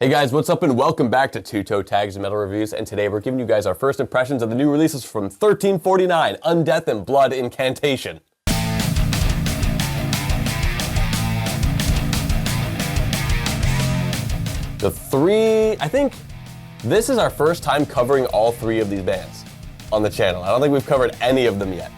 Hey guys, what's up and welcome back to Two Toe Tags and Metal Reviews, and today we're giving you guys our first impressions of the new releases from 1349, Undeath and Blood Incantation. I think this is our first time covering all three of these bands on the channel. I don't think we've covered any of them yet.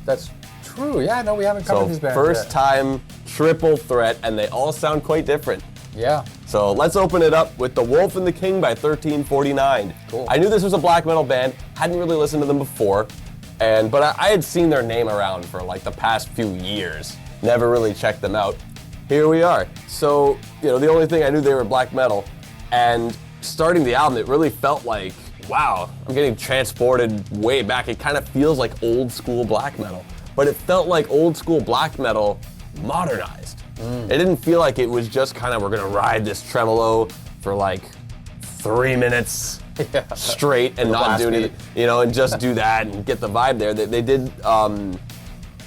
That's true, yeah, no, we haven't covered these bands first yet. time triple threat, and they all sound quite different. Yeah. So let's open it up with The Wolf and the King by 1349. Cool. I knew this was a black metal band, hadn't really listened to them before, but I had seen their name around for like the past few years. Never really checked them out. Here we are. So, the only thing I knew they were black metal, and starting the album, it really felt like, wow, I'm getting transported way back. It kind of feels like old school black metal, but it felt like old school black metal modernized. It didn't feel like it was just kind of, we're gonna ride this tremolo for like 3 minutes straight and not do any, and just do that and get the vibe there. They did some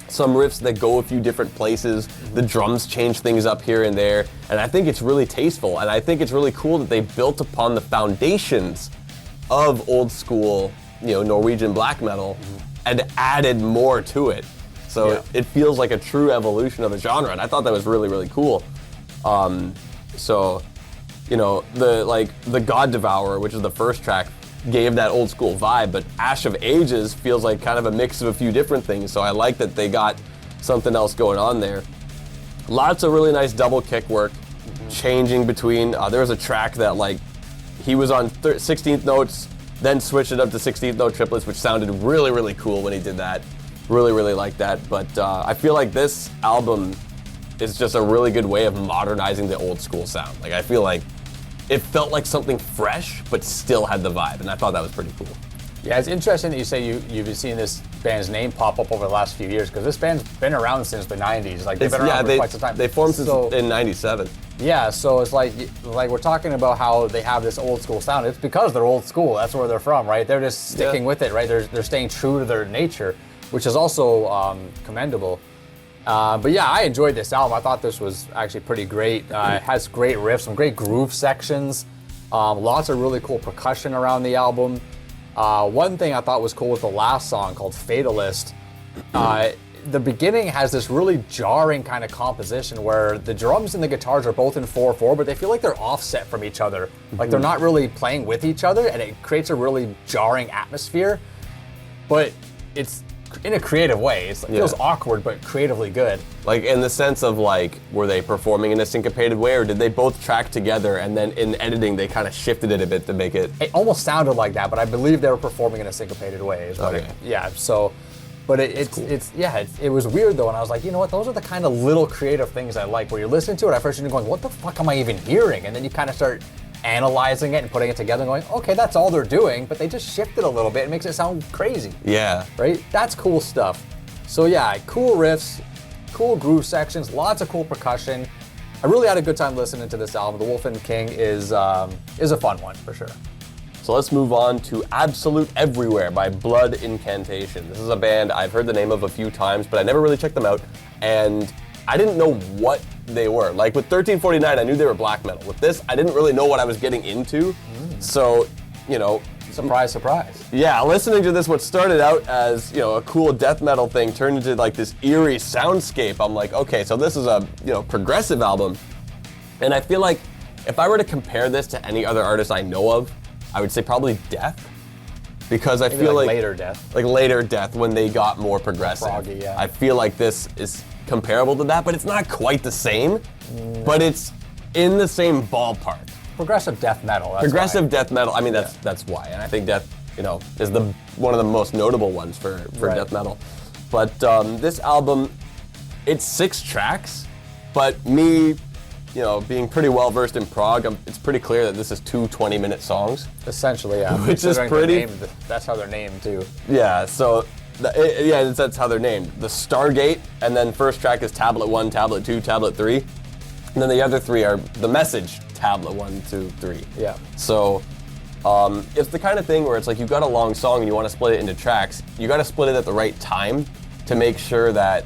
riffs that go a few different places. The drums change things up here and there, and I think it's really tasteful, and I think it's really cool that they built upon the foundations of old school, Norwegian black metal and added more to it. So it feels like a true evolution of the genre, and I thought that was really, really cool. The God Devourer, which is the first track, gave that old school vibe, but Ash of Ages feels like kind of a mix of a few different things, so I like that they got something else going on there. Lots of really nice double kick work, changing between, there was a track that he was on 16th notes, then switched it up to 16th note triplets, which sounded really, really cool when he did that. Really, really like that, but I feel like this album is just a really good way of modernizing the old school sound. I feel like it felt like something fresh, but still had the vibe, and I thought that was pretty cool. Yeah, it's interesting that you say you've been seeing this band's name pop up over the last few years, because this band's been around since the 90s. They've been around for quite some time. They formed in 97. Yeah, so it's like we're talking about how they have this old school sound. It's because they're old school. That's where they're from, right? They're just sticking with it, right? They're staying true to their nature, which is also commendable. But yeah, I enjoyed this album. I thought this was actually pretty great. It has great riffs, some great groove sections, lots of really cool percussion around the album. One thing I thought was cool was the last song called Fatalist. The beginning has this really jarring kind of composition where the drums and the guitars are both in 4/4, but they feel like they're offset from each other. Like they're not really playing with each other, and it creates a really jarring atmosphere. But it's in a creative way. It feels awkward, but creatively good. In the sense of were they performing in a syncopated way, or did they both track together and then in editing they kind of shifted it a bit to make it? It almost sounded like that, but I believe they were performing in a syncopated way. But it was weird though, and I was like, you know what? Those are the kind of little creative things I like. Where you're listening to it at first, and you're going, what the fuck am I even hearing? And then you kind of start analyzing it and putting it together and going, okay, that's all they're doing, but they just shift it a little bit. It makes it sound crazy. Yeah. Right? That's cool stuff. So yeah, cool riffs, cool groove sections, lots of cool percussion. I really had a good time listening to this album. The Wolf and King is a fun one for sure. So let's move on to Absolute Everywhere by Blood Incantation. This is a band I've heard the name of a few times, but I never really checked them out, and I didn't know what they were. With 1349, I knew they were black metal. With this, I didn't really know what I was getting into. So, surprise, surprise. Yeah, listening to this, what started out as, a cool death metal thing turned into this eerie soundscape. I'm like, okay, so this is a, progressive album. And I feel like if I were to compare this to any other artist I know of, I would say probably Death. Because I feel like later Death. Later Death when they got more progressive. Froggy, yeah. I feel like this is comparable to that, but it's not quite the same. But it's in the same ballpark. Progressive death metal. That's progressive death metal. I mean, that's why, and I think Death, is one of the most notable ones for death metal. But this album, it's 6 tracks, but me, being pretty well versed in prog, it's pretty clear that this is 2 20-minute songs. Essentially, yeah. Which is pretty. That's how they're named too. Yeah. So. That's how they're named. The Stargate, and then first track is Tablet 1, Tablet 2, Tablet 3. And then the other 3 are the Message, Tablet 1, 2, 3. Yeah. So it's the kind of thing where it's you've got a long song and you want to split it into tracks. You got to split it at the right time to make sure that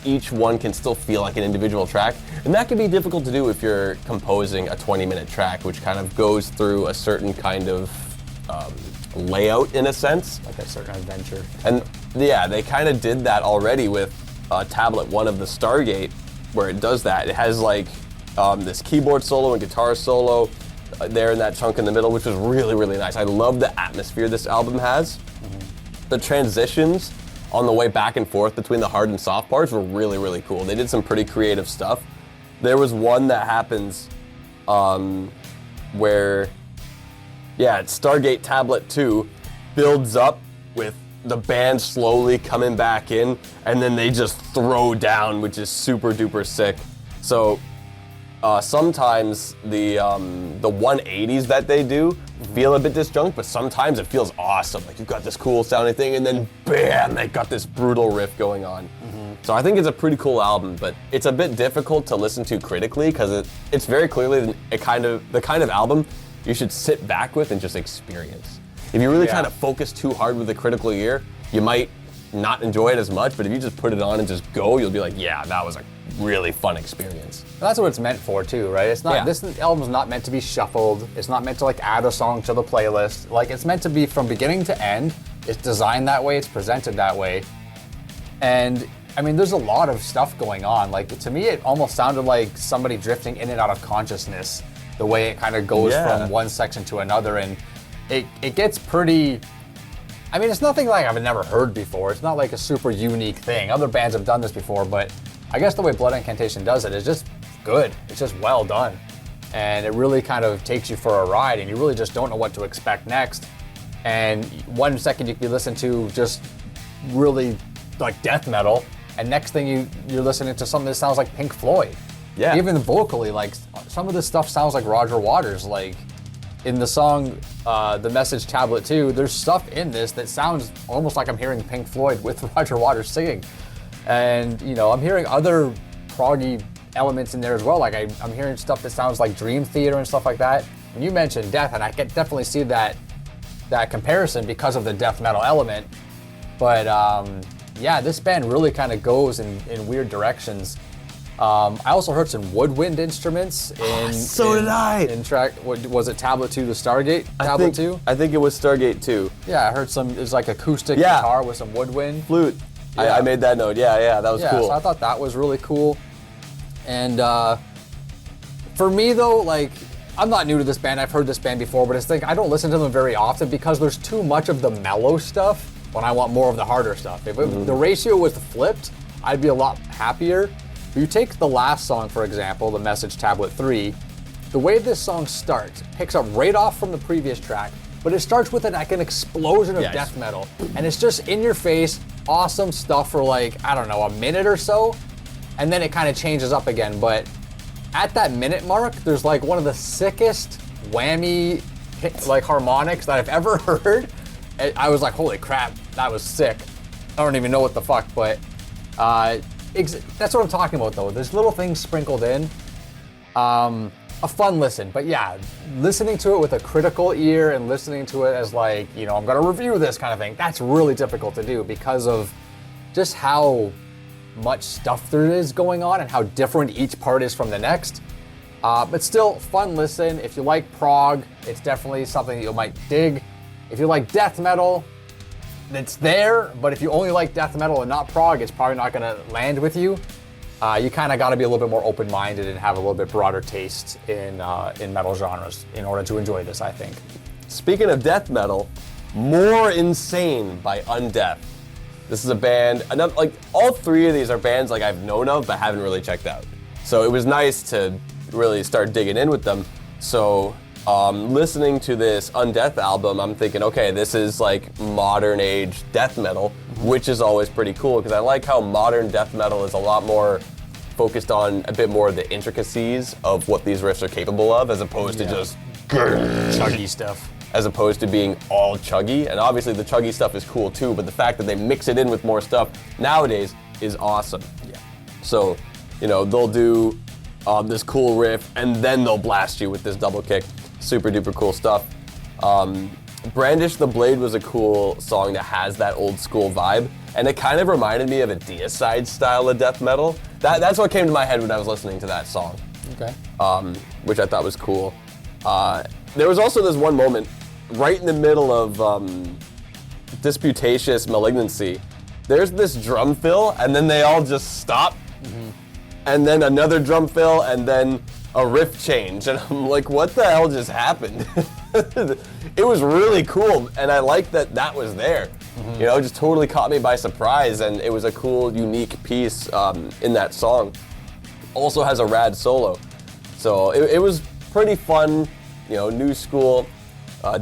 each one can still feel like an individual track. And that can be difficult to do if you're composing a 20-minute track, which kind of goes through a certain kind of layout in a sense. Like a certain adventure. And yeah, they kind of did that already with Tablet 1 of the Stargate, where it does that. It has like this keyboard solo and guitar solo there in that chunk in the middle, which was really, really nice. I love the atmosphere this album has. The transitions on the way back and forth between the hard and soft parts were really, really cool. They did some pretty creative stuff. There was one that happens where, yeah, Stargate Tablet 2 builds up with the band slowly coming back in, and then they just throw down, which is super duper sick. So sometimes the 180s that they do feel a bit disjunct, but sometimes it feels awesome. Like you've got this cool sounding thing, and then bam, they got this brutal riff going on. So I think it's a pretty cool album, but it's a bit difficult to listen to critically because it's very clearly the kind of album you should sit back with and just experience. If you really kind of focus too hard with the critical ear, you might not enjoy it as much, but if you just put it on and just go, you'll be like, yeah, that was a really fun experience. That's what it's meant for too, right? It's not this album's not meant to be shuffled. It's not meant to like add a song to the playlist. Like it's meant to be from beginning to end. It's designed that way, it's presented that way. And I mean, there's a lot of stuff going on. Like to me, it almost sounded like somebody drifting in and out of consciousness, the way it kind of goes from one section to another, and it gets pretty. I mean, it's nothing like I've never heard before. It's not like a super unique thing. Other bands have done this before, but I guess the way Blood Incantation does it is just good. It's just well done. And it really kind of takes you for a ride, and you really just don't know what to expect next. And 1 second you could be listening to just really like death metal, and next thing you're listening to something that sounds like Pink Floyd. Yeah. Even vocally, like some of this stuff sounds like Roger Waters. Like in the song The Message Tablet 2, there's stuff in this that sounds almost like I'm hearing Pink Floyd with Roger Waters singing. And you know, I'm hearing other proggy elements in there as well. Like I'm hearing stuff that sounds like Dream Theater and stuff like that. And you mentioned death, and I can definitely see that comparison because of the death metal element. But yeah, this band really kind of goes in weird directions. I also heard some woodwind instruments in. So did I. In track, what was it? Tablet 2 to Stargate. Tablet 2. I think it was Stargate 2. Yeah, I heard some. It was like acoustic guitar with some woodwind. Flute. Yeah. I made that note. Yeah, that was cool. So I thought that was really cool. And for me though, like I'm not new to this band. I've heard this band before, but it's like I don't listen to them very often because there's too much of the mellow stuff when I want more of the harder stuff. If the ratio was flipped, I'd be a lot happier. If you take the last song, for example, The Message Tablet 3, the way this song starts picks up right off from the previous track, but it starts with like an explosion of death metal. And it's just in your face, awesome stuff for like, I don't know, a minute or so. And then it kind of changes up again. But at that minute mark, there's like one of the sickest whammy like harmonics that I've ever heard. And I was like, holy crap, that was sick. I don't even know what the fuck, but that's what I'm talking about though. There's little things sprinkled in. A fun listen, but yeah, listening to it with a critical ear and listening to it as like, you know, I'm gonna review this kind of thing, that's really difficult to do because of just how much stuff there is going on and how different each part is from the next. But still, fun listen. If you like prog, it's definitely something that you might dig. If you like death metal, it's there, but if you only like death metal and not prog, it's probably not gonna land with you. You kind of got to be a little bit more open-minded and have a little bit broader taste in metal genres in order to enjoy this, I think. Speaking of death metal, More Insane by Undeath. This is a band, like all three of these are bands like I've known of but haven't really checked out. So it was nice to really start digging in with them. So listening to this Undeath album, I'm thinking, okay, this is like modern age death metal, which is always pretty cool because I like how modern death metal is a lot more focused on a bit more of the intricacies of what these riffs are capable of as opposed to just chuggy stuff. As opposed to being all chuggy. And obviously the chuggy stuff is cool too, but the fact that they mix it in with more stuff nowadays is awesome. Yeah. So, you know, they'll do this cool riff and then they'll blast you with this double kick. Super duper cool stuff. Brandish the Blade was a cool song that has that old school vibe, and it kind of reminded me of a Deicide style of death metal. That's what came to my head when I was listening to that song. Okay. Which I thought was cool. There was also this one moment right in the middle of Disputatious Malignancy. There's this drum fill, and then they all just stop, and then another drum fill, and then a riff change, and I'm like, what the hell just happened? It was really cool, and I like that was there. You know, it just totally caught me by surprise, and it was a cool, unique piece in that song. Also has a rad solo. So it was pretty fun, you know, new school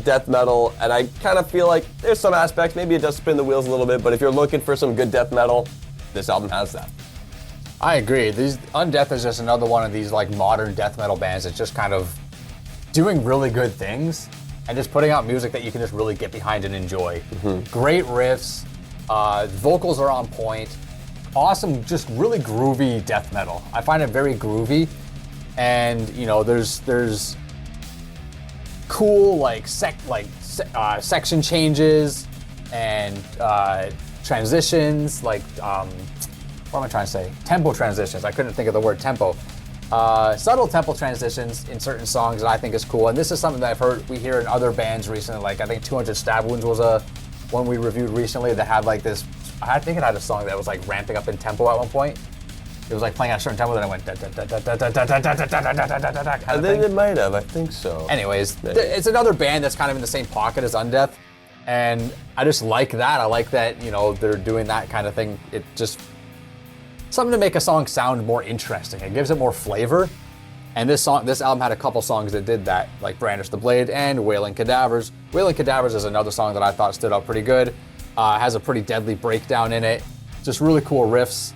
death metal, and I kind of feel like there's some aspects, maybe it does spin the wheels a little bit, but if you're looking for some good death metal, this album has that. I agree. Undeath is just another one of these like modern death metal bands that's just kind of doing really good things and just putting out music that you can just really get behind and enjoy. Great riffs, vocals are on point, awesome, just really groovy death metal. I find it very groovy, and you know, there's cool section changes and transitions, like what am I trying to say? Tempo transitions. I couldn't think of the word tempo. Subtle tempo transitions in certain songs that I think is cool, and this is something that we hear in other bands recently. Like I think 200 Stab Wounds was one we reviewed recently that had like this. I think it had a song that was like ramping up in tempo at one point. It was like playing at a certain tempo, then it went I think it might have. I think so. Anyways, it's another band that's kind of in the same pocket as Undeath, and I just like that. I like that, you know, they're doing that kind of thing. It just something to make a song sound more interesting. It gives it more flavor. And this album had a couple songs that did that, like Brandish the Blade and Wailing Cadavers. Wailing Cadavers is another song that I thought stood out pretty good. Has a pretty deadly breakdown in it. Just really cool riffs,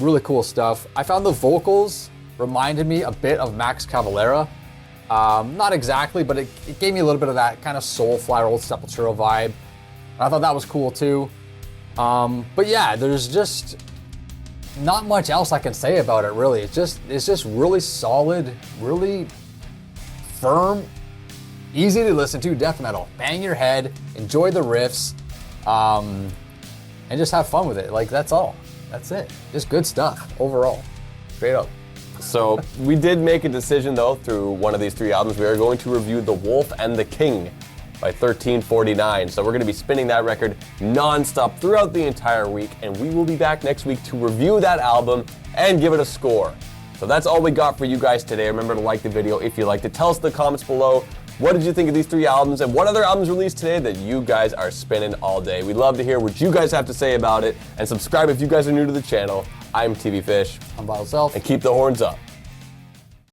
really cool stuff. I found the vocals reminded me a bit of Max Cavalera. Not exactly, but it gave me a little bit of that kind of Soulfly, old Sepultura vibe. I thought that was cool too. But yeah, there's just not much else I can say about it, really. It's just really solid, really firm, easy to listen to death metal. Bang your head, enjoy the riffs, and just have fun with it. Like, that's all. That's it. Just good stuff overall. Straight up. So we did make a decision, though, through one of these three albums. We are going to review The Wolf and the King by 1349. So we're going to be spinning that record non-stop throughout the entire week, and we will be back next week to review that album and give it a score. So that's all we got for you guys today. Remember to like the video if you liked it. Tell us in the comments below, what did you think of these three albums, and what other albums released today that you guys are spinning all day? We'd love to hear what you guys have to say about it, and subscribe if you guys are new to the channel. I'm TV Fish. I'm Vital Self. And keep the horns up.